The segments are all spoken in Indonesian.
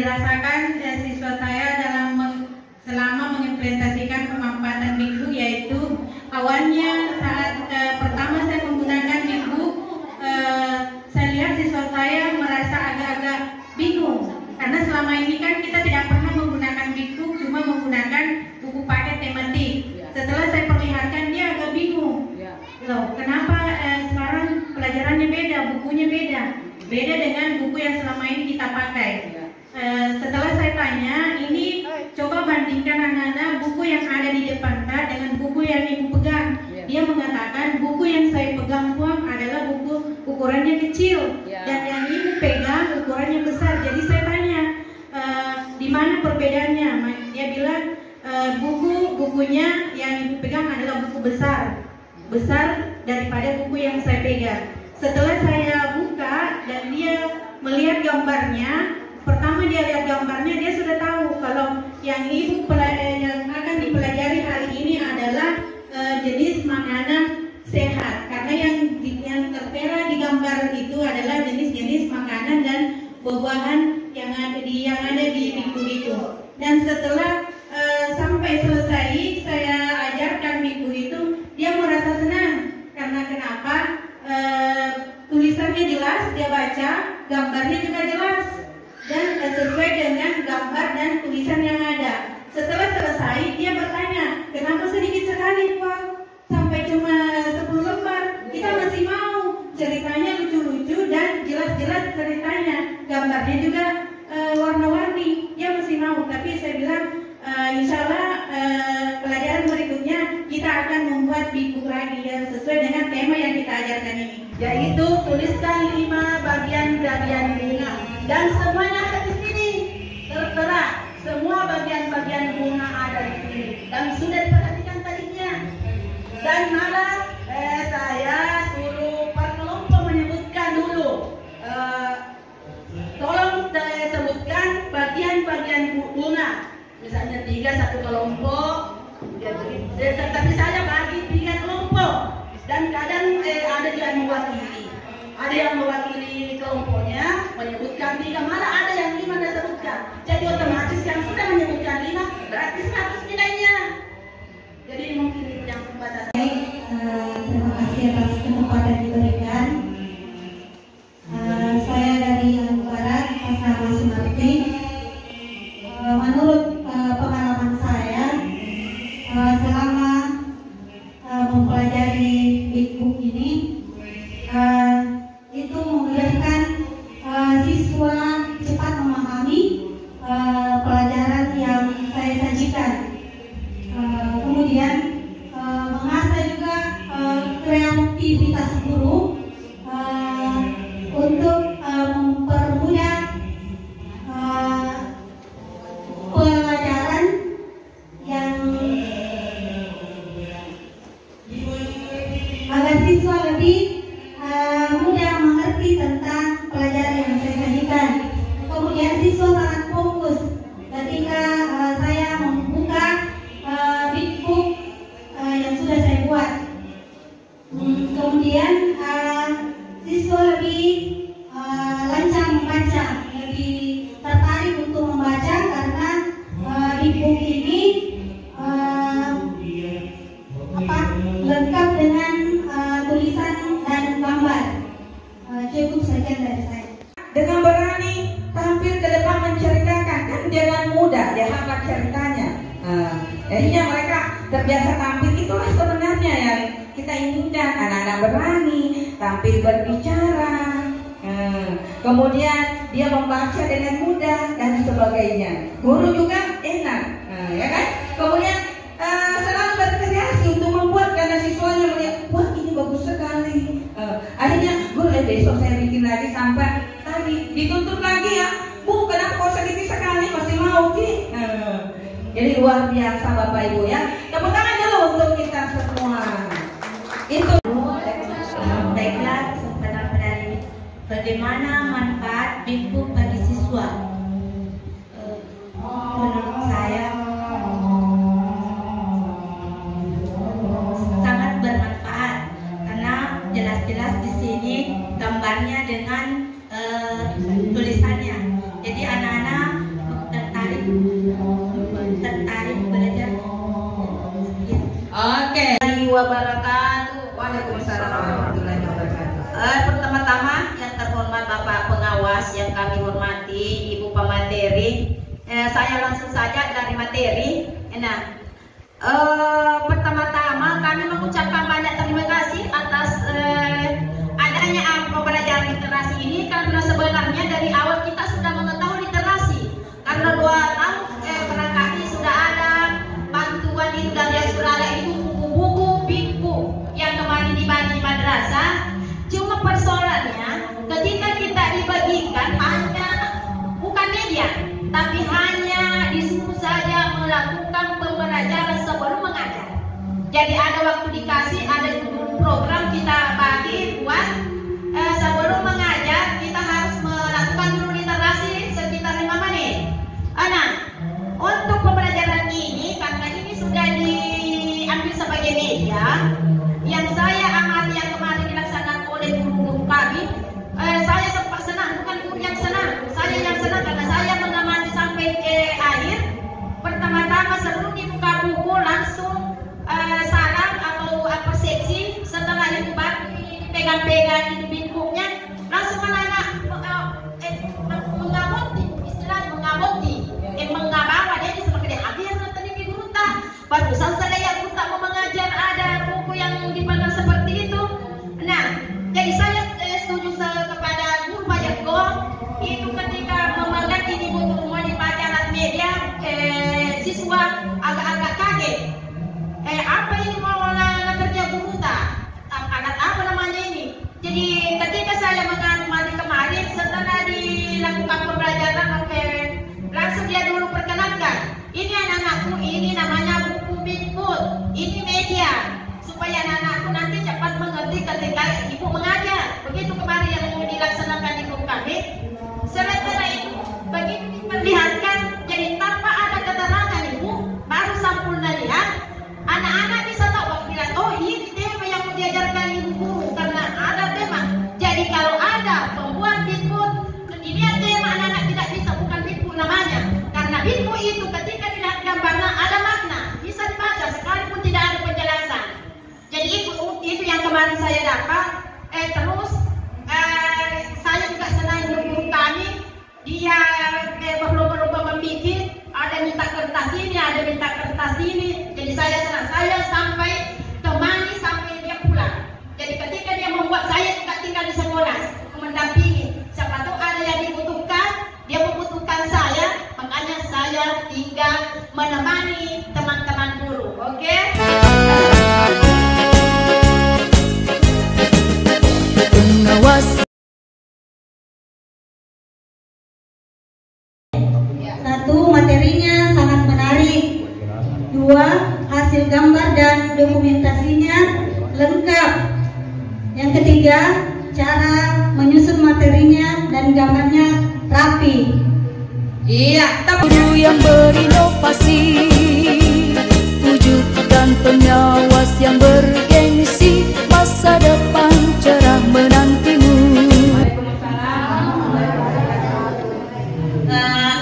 dirasakan siswa saya selama mengimplementasikan pemanfaatan Big Book, yaitu awalnya saat pertama saya menggunakan Big Book, saya lihat siswa saya merasa agak-agak bingung karena selama ini kan kita tidak pernah menggunakan Big Book, cuma menggunakan buku paket tematik. Setelah saya perlihatkan, dia agak bingung. Loh, kenapa sekarang pelajarannya beda, bukunya beda dengan buku yang selama ini kita pakai. Setelah saya tanya, ini coba bandingkan anak-anak buku yang ada di depan Kak dengan buku yang ibu pegang. Dia mengatakan buku yang saya pegang Puan adalah buku ukurannya kecil, dan yang ibu pegang ukurannya besar. Jadi saya tanya, di mana perbedaannya? Dia bilang bukunya yang ibu pegang adalah buku besar daripada buku yang saya pegang. Setelah saya buka dan dia melihat gambarnya, pertama dia lihat gambarnya, dia sudah tahu kalau yang yang akan dipelajari hari ini adalah jenis makanan sehat, karena yang tertera di gambar itu adalah jenis-jenis makanan dan buah-buahan yang ada di buku itu. Dan setelah sampai selesai saya ajarkan buku itu, dia merasa senang karena kenapa? Tulisannya jelas, dia baca, gambarnya juga jelas dan sesuai dengan gambar dan tulisan yang ada. Setelah selesai, dia bertanya, kenapa sedikit sekali Pak? Sampai cuma 10 lembar. Kita masih mau. Ceritanya lucu-lucu dan jelas-jelas ceritanya. Gambarnya juga warna-warni. Dia masih mau. Tapi saya bilang, insya Allah pelajaran berikutnya kita akan membuat buku lagi yang sesuai dengan tema yang kita ajarkan ini, yaitu tuliskan 5 bagian-bagian bunga, dan semuanya ada di sini tertera. Semua bagian-bagian bunga ada di sini dan sudah diperhatikan tadinya. Dan malah saya suruh per kelompok menyebutkan dulu. Tolong saya sebutkan bagian-bagian bunga. Misalnya 3 satu kelompok, tapi saya bagi 3 kelompok. Dan kadang ada juga yang mewakili. Ada yang mewakili kelompoknya menyebutkan 3, malah ada yang 5 disebutkan. Jadi otomatis yang sudah menyebutkan 5 berarti 100 nilainya. Jadi mungkin itu yang membaca. Terima kasih atas kesempatan diberikan. Saya dari Lampung Barat, Pasar Sumarti. Menurut pengalaman saya, selama mempelajari Big Book ini, itu memudahkan siswa cepat memahami pelajaran yang saya sajikan. Kemudian mengasah juga kreativitas guru untuk mempermudah pelajaran yang agar siswa lebih mudah mengerti tentang pelajaran yang saya sajikan. Kemudian siswa sangat fokus ketika saya membuka Big Book yang sudah saya buat. Kemudian siswa lebih lancar membaca, lebih tertarik untuk membaca karena Big Book ini lengkap dengan tulisan dan gambar. Cukup sekian dari saya. Dengan berani tampil ke depan menceritakan, kan dengan mudah dia hafal ceritanya. Jadinya mereka terbiasa tampil. Itulah sebenarnya yang kita inginkan, anak-anak berani tampil berbicara. Kemudian dia membaca dengan mudah dan sebagainya. Guru juga enak, ya kan? Kemudian selalu berkreasi untuk membuat, karena siswanya melihat, wah ini bagus sekali. Akhirnya guru besok saya bikin lagi sampai tadi dituntut lagi ya, Bu kenapa kok sedikit sekali masih mau Ki? Jadi luar biasa Bapak Ibu ya. Tepuk tangan dulu untuk kita semua. Itu. Baiklah, kesempatan pada hari ini, bagaimana manfaat Big Book bagi siswa? Menurut saya sangat bermanfaat karena jelas-jelas di sini gambarnya dengan tulisannya. Jadi anak-anak wabarakatuh. Waalaikumsalam warahmatullahi wabarakatuh. Pertama-tama yang terhormat Bapak Pengawas yang kami hormati, Ibu Pemateri. Saya langsung saja dari materi. Pertama-tama kami mengucapkan banyak terima kasih atas adanya pembelajaran literasi ini, karena sebenarnya dari awal kita sudah mengetahui literasi. Karena 2 tahun barangkali sudah ada bantuan itu dari sudah ada itu buku-buku Bikku yang kemarin dibagi madrasah. Cuma persoalannya ketika kita dibagikan hanya bukan media, tapi hanya disuruh saja melakukan pembelajaran sebelum mengajar. Jadi ada waktu dikasih, ada program kita bagi buat sebelum mengajar kita harus melakukan dulu literasi sekitar 5 menit. Nah, untuk pembelajaran ini karena ini sudah diambil sebagai media, yang saya amati yang kemarin dilaksanakan oleh guru-guru kami, saya sempat senang, bukan guru yang senang, saya yang senang karena saya mengamati sampai ke akhir. Pertama-tama sebelum dibuka buku langsung salam atau persepsi, setelah itu baru dipegang-pegang di bukunya, langsung menanya mengamati, istilahnya mengamati, mengabawa dia seperti dia hadir tadi di guru tak. Barusan saya yang guru tak mau mengajar ada buku yang dipegang seperti itu. Nah, jadi saya setuju kepada guru Bayargo itu ketika memegang ini buku rumah dibaca alat media, siswa agak-agak kaget. Apa ini mau kerja guru tak? Alat apa namanya ini? Jadi ketika saya mengamati kemarin setelah dilakukan pembelajaran, langsung dia dulu perkenalkan. Ini anak-anakku, ini namanya buku Bigfoot, ini media, supaya anak-anakku nanti cepat mengerti ketika ibu mengajar. Begitu kemarin yang dilaksanakan di grup kami. Setelah itu begitu diperlihatkan, jadi tanpa ada keterangan ibu, baru sampulnya lihat, anak-anak bisa tahu bilang, oh ini tema yang mau diajarkan ibu guru karena ada tema. Jadi kalau ada pembuat Bigfoot, ini tema anak-anak tidak bisa, bukan Bigfoot namanya. Karena Bigfoot itu ketika dilihat gambarnya ada makna, bisa dibaca sekalipun tidak ada penjelasan. Jadi itu yang kemarin saya dapat. Terus saya juga senang guru kami, dia berlomba-lomba membuat, ada minta kertas ini, ada minta kertas ini. Jadi saya senang, saya sampai temani sampai dia pulang. Jadi ketika dia membuat, saya juga tinggal di sekolah mendampingi. Siapa tahu ada yang dibutuhkan, dia membutuhkan saya, makanya saya tinggal menemani teman-teman guru. Oke? Satu, materinya sangat menarik. 2, hasil gambar dan dokumentasinya lengkap. Yang ketiga, cara menyusun materinya dan gambarnya rapi. Iya, Guru yang berinovasi, wujudkan pengawas yang bergengsi, masa depan cerah menantimu.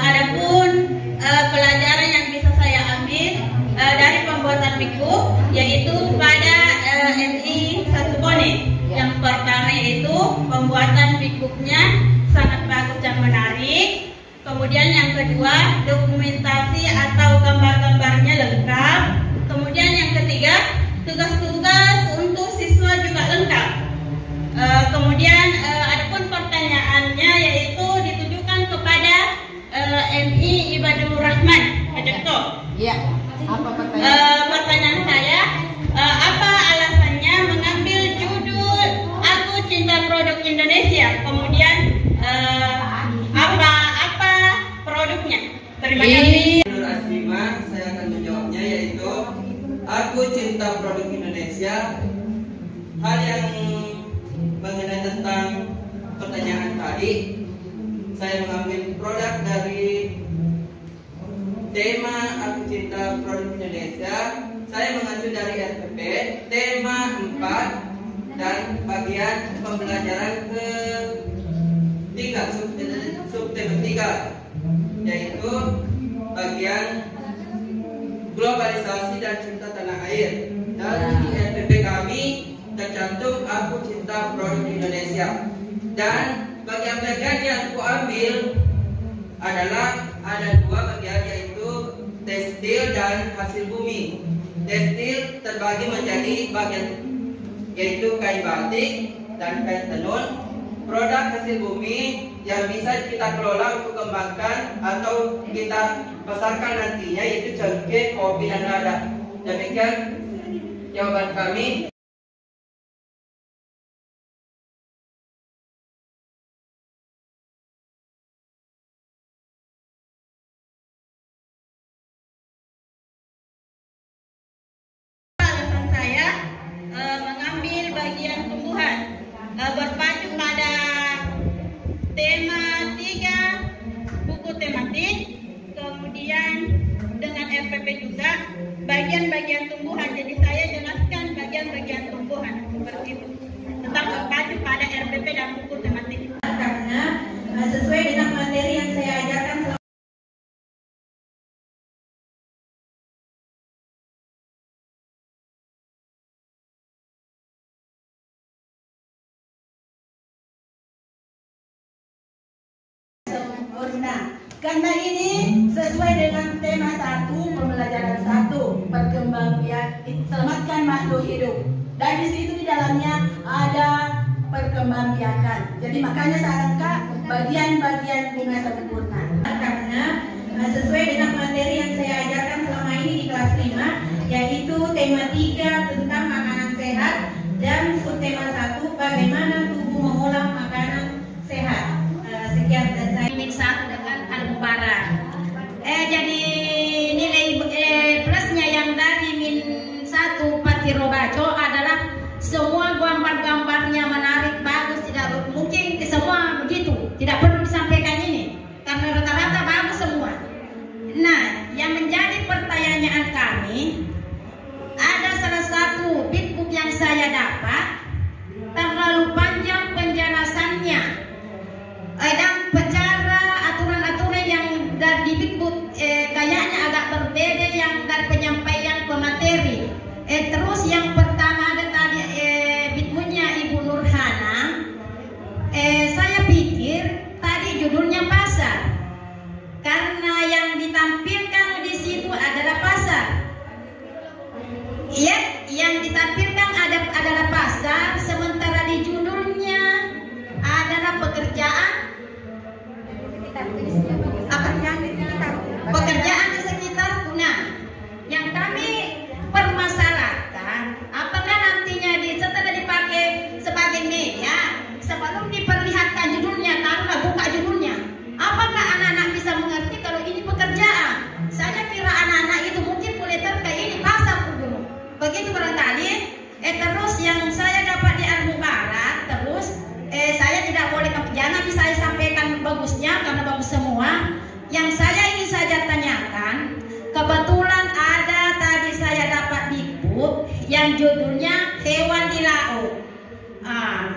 Adapun pelajaran yang bisa saya ambil dari pembuatan buku, yaitu pada NI 1 Bone. Yang pertama yaitu pembuatan bukunya sangat bagus dan menarik. Kemudian yang kedua, dokumentasi atau gambar-gambarnya lengkap. Kemudian yang ketiga, tugas-tugas untuk siswa juga lengkap. Kemudian adapun pertanyaannya yaitu ditujukan kepada MI Ibadur Rahman. Iya. Apa pertanyaan? Pertanyaan saya, apa alasannya mengambil judul Aku Cinta Produk Indonesia? Kemudian apa produknya? Terima kasih. Nur Asima, saya akan menjawabnya yaitu Aku Cinta Produk Indonesia. Hal yang mengenai tentang pertanyaan tadi, saya mengambil produk dari tema Aku Cinta Produk Indonesia. Saya mengacu dari RPP tema 4 dan bagian pembelajaran ke-3 subtema 3, yaitu bagian globalisasi dan cinta tanah air. Dan di RPP kami tercantum Aku Cinta Produk Indonesia. Dan bagian-bagian yang aku ambil adalah ada dua bagian, yaitu tekstil dan hasil bumi. Tekstil terbagi menjadi bagian, yaitu kain batik dan kain tenun. Produk hasil bumi yang bisa kita kelola untuk kembangkan atau kita pasarkan nantinya, yaitu cengkeh, kopi, dan lada. Demikian jawaban kami. Alasan saya mengambil bagian tumbuhan berpacu pada tema 3 buku tematik, kemudian dengan RPP juga bagian-bagian tumbuhan. Jadi saya jelaskan bagian-bagian tumbuhan seperti itu, tentang berpacu pada RPP dan buku tematik. Karena sesuai dengan materi yang saya ajarkan selama sempurna. Karena ini sesuai dengan tema 1, pembelajaran 1, perkembangbiakan, selamatkan makhluk hidup. Dan di situ di dalamnya ada perkembangbiakan. Jadi makanya saya angkat bagian-bagian bunga sempurna. karena sesuai dengan materi yang saya ajarkan selama ini di kelas 5, yaitu tema 3 tentang makanan sehat dan subtema 1 bagaimana tubuh mengolah makanan sehat. Sekian dan saya Min 1 dengan Al-Mubarak. Jadi nilai plusnya yang dari Min 1 Patiro Baco adalah semua gambar-gambarnya menarik, bagus, tidak mungkin semua begitu, tidak perlu disampaikan ini karena rata-rata bagus semua. Nah, yang menjadi pertanyaan kami, ada salah satu bitbook yang saya dapat terlalu panjang penjelasannya dan bicara aturan-aturan yang dari bitbook kayaknya agak berbeda yang dari penyampaian pemateri. Terus yang pertama ada tadi bitbooknya Ibu Nurhana. Saya pikir tadi judulnya pasar, karena yang ditampilkan di situ adalah pasar. Iya, yang ditampilkan adalah pasar, sementara di judulnya adalah pekerjaan. Pekerjaan di sekitar guna. Yang kami permasalahkan, apakah nantinya setelah dipakai sebagai media, sebelum diperlihatkan judulnya, taruhlah buka judulnya, apakah anak-anak bisa mengerti kalau ini pekerjaan? Saya kira anak-anak itu mungkin boleh terkait ini pasar dulu. Begitu barangkali. Terus yang saya dapat di Al-Mubarak, terus saya tidak boleh, jangan saya sampaikan bagusnya karena bagus semua. Yang saya ingin saja tanyakan, kebetulan ada tadi saya dapat buku yang judulnya Hewan di Laut.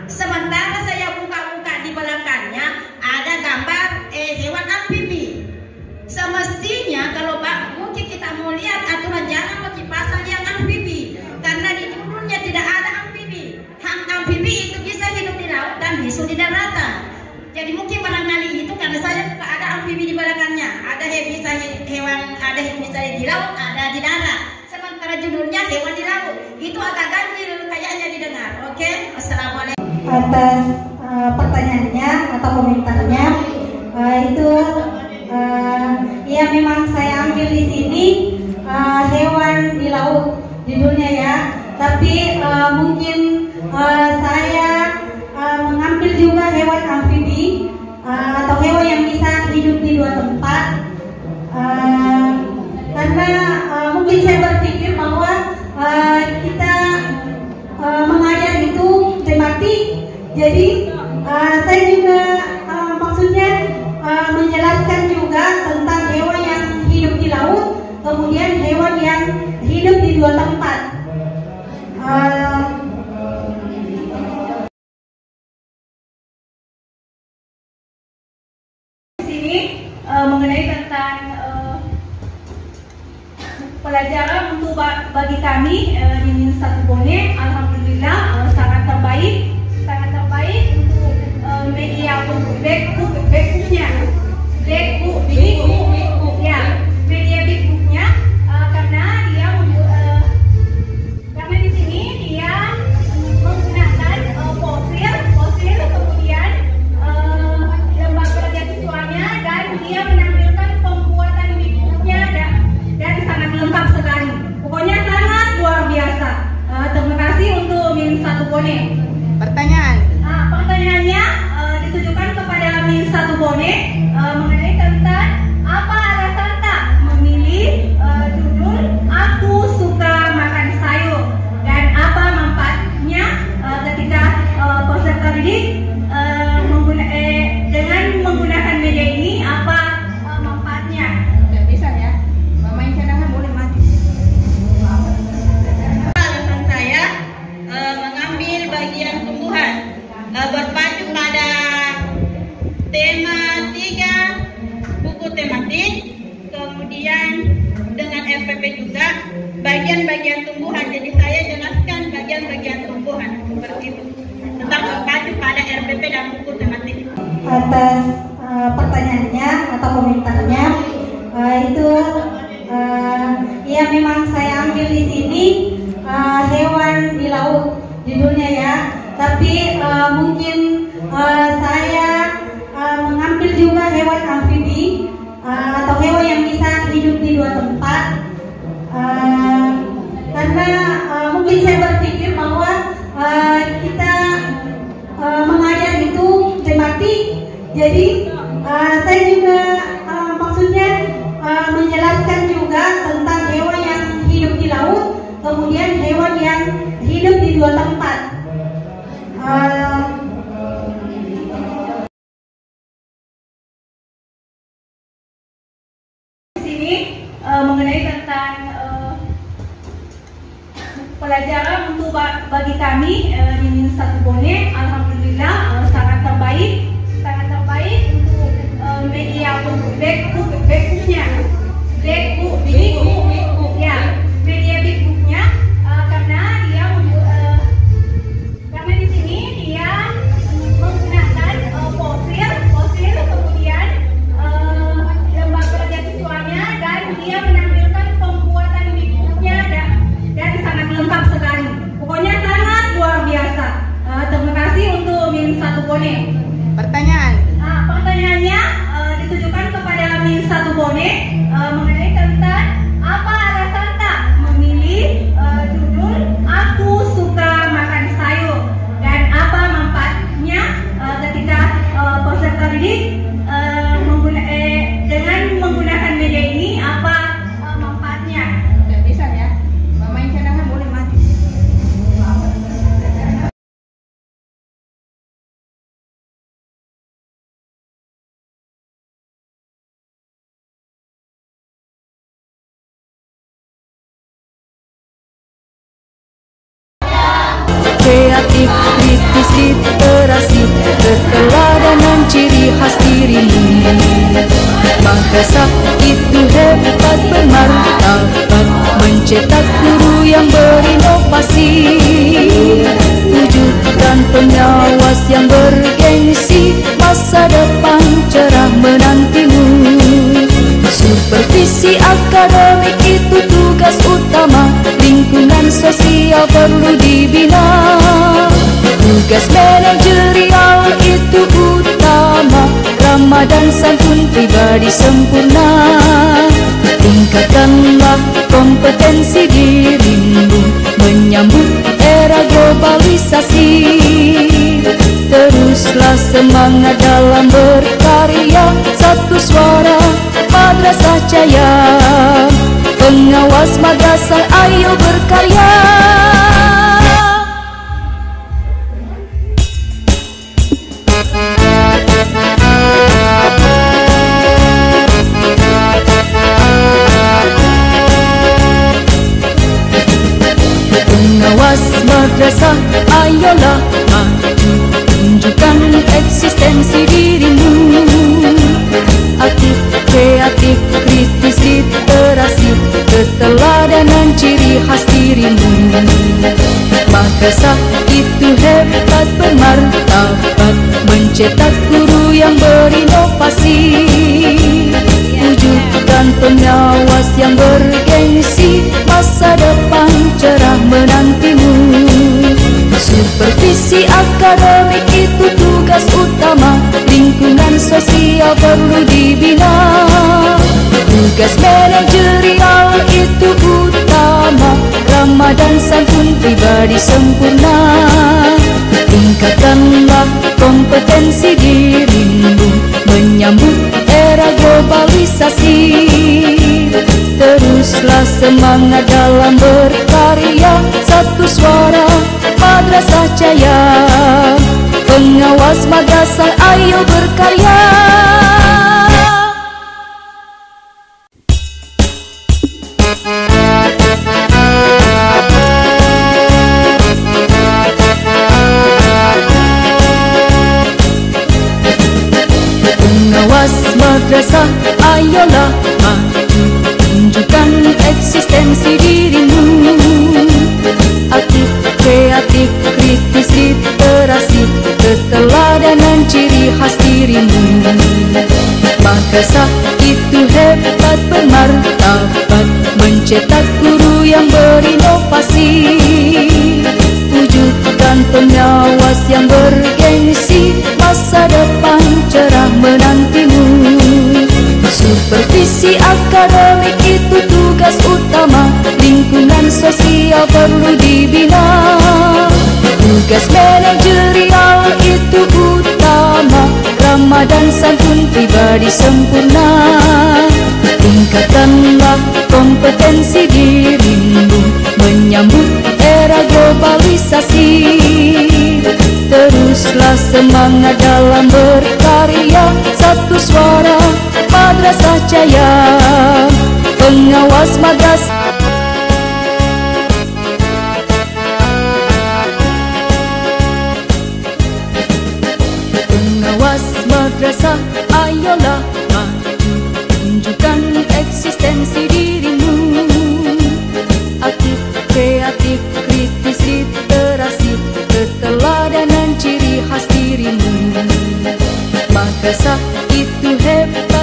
Sementara saya buka-buka di belakangnya ada gambar hewan amfibi. Semestinya kalau mungkin kita mau lihat aturan jangan mau dipasang yang amfibi, karena di judulnya tidak ada amfibi. Amfibi itu bisa hidup di laut dan bisa di daratan. Jadi mungkin barangkali itu karena saya buka ada amfibi di belakangnya, ada bisa hewan, ada bisa di laut, ada di darat. Sementara judulnya hewan di laut, itu agak ganjil kayaknya didengar. Oke, Assalamualaikum. Atas pertanyaannya atau komentarnya, itu ya memang saya ambil di sini hewan di laut judulnya ya, tapi mungkin saya mengambil juga hewan amfibi atau hewan yang bisa hidup di dua tempat, karena mungkin saya berpikir bahwa kita mengajar itu tematik, jadi saya juga maksudnya menjelaskan juga tentang hewan yang hidup di laut, kemudian hewan yang hidup di dua tempat. Di sini mengenai tentang pelajaran untuk bagi kami di Min Satu Bone, alhamdulillah sangat terbaik untuk media untuk backbooknya, ya, media backbooknya karena dia karena di sini dia menggunakan fosil kemudian lembar kerja siswanya dan dia menampilkan pembuatan backbooknya dan sangat lengkap sekali. Pokoknya sangat luar biasa. Terima kasih untuk Min Satu Bone. Pertanyaannya ditujukan kepada Min Satu Bone mengenai tentang apa alasan tak memilih judul Aku Suka Makan Sayur dan apa manfaatnya ketika peserta didik dengan menggunakan media ini, apa manfaatnya? Bisa ya, main cadangan boleh mati. Alasan saya mengambil bagian tumbuhan berpacu pada tema 3 buku tematik, kemudian dengan RPP juga bagian-bagian tumbuhan. Jadi saya jelaskan bagian-bagian tumbuhan seperti itu, tetap berpacu pada RPP dan buku tematik. Atas pertanyaannya atau komentarnya itu ya memang saya ambil di sini hewan di laut judulnya ya, tapi mungkin saya mengambil juga hewan amfibi atau hewan yang bisa hidup di dua tempat karena mungkin saya berpikir bahwa kita mengajar itu tematik, jadi saya juga maksudnya menjelaskan juga tentang hewan yang hidup di laut, kemudian hewan yang hidup di dua tempat. Di sini mengenai tentang pelajaran untuk bagi kami di Min Satu Bone, alhamdulillah sangat terbaik untuk media untuk backbooknya, ya, media backbooknya karena dia karena di sini dia menggunakan fosil kemudian lembar kerja siswanya dan dia menampilkan pembuatan backbooknya dan sangat lengkap sekali. Pokoknya sangat luar biasa. Terima kasih untuk Min Satu Bone. Pertanyaannya ditujukan kepada Min Satu Bone mengenai tentang apa alasan tak memilih judul Aku Suka Makan Sayur dan apa manfaatnya ketika peserta didik dengan menggunakan media ini, apa manfaatnya? Bisa ya, main cadangan boleh mati. Kreatif, kritis, literasi, keteladanan ciri khas dirimu. Madrasah itu hebat bermartabat, mencetak guru yang berinovasi, wujudkan pengawas yang bergengsi, masa depan cerah menantimu. Supervisi akademik itu tugas utama, lingkungan sosial perlu dibina. Tugas manajerial itu utama, ramah dan santun pribadi sempurna. Tingkatkanlah kompetensi dirimu menyambut era globalisasi. Teruslah semangat dalam berkarya, satu suara Madrasah Jaya. Pengawas madrasah ayo berkarya. Pengawas madrasah ayolah maju, tunjukkan eksistensi dirimu. Aktif, kreatif, kritis, literasi, keteladanan Madrasah itu hebat bermartabat, mencetak guru yang berinovasi, wujudkan pengawas yang bergengsi, masa depan cerah menantimu. Supervisi akademik itu tugas utama, lingkungan sosial perlu dibina. Tugas manajerial itu utama, ramah dan santun pribadi sempurna. Tingkatkanlah kompetensi dirimu menyambut era globalisasi. Teruslah semangat dalam berkarya, satu suara Madrasah Jaya. Pengawas madrasah ayo berkarya. Pengawas madrasah ayolah maju, tunjukkan eksistensi dirimu. Aktif, kreatif, kritis, literasi, keteladanan ciri khas dirimu. Madrasah itu hebat bermartabat, mencetak guru yang berinovasi, wujudkan pengawas yang bergengsi, masa depan cerah menantimu. Supervisi akademik itu tugas utama, lingkungan sosial perlu dibina. Tugas manajerial itu utama, ramah dan santun pribadi sempurna. Tingkatkanlah kompetensi dirimu menyambut era globalisasi. Teruslah semangat dalam berkarya, satu suara Madrasah Jaya. Pengawas madrasah madrasah ayolah maju, tunjukkan eksistensi dirimu. Aktif, kreatif, kritis, literasi, keteladanan ciri khas dirimu. Madrasah itu hebat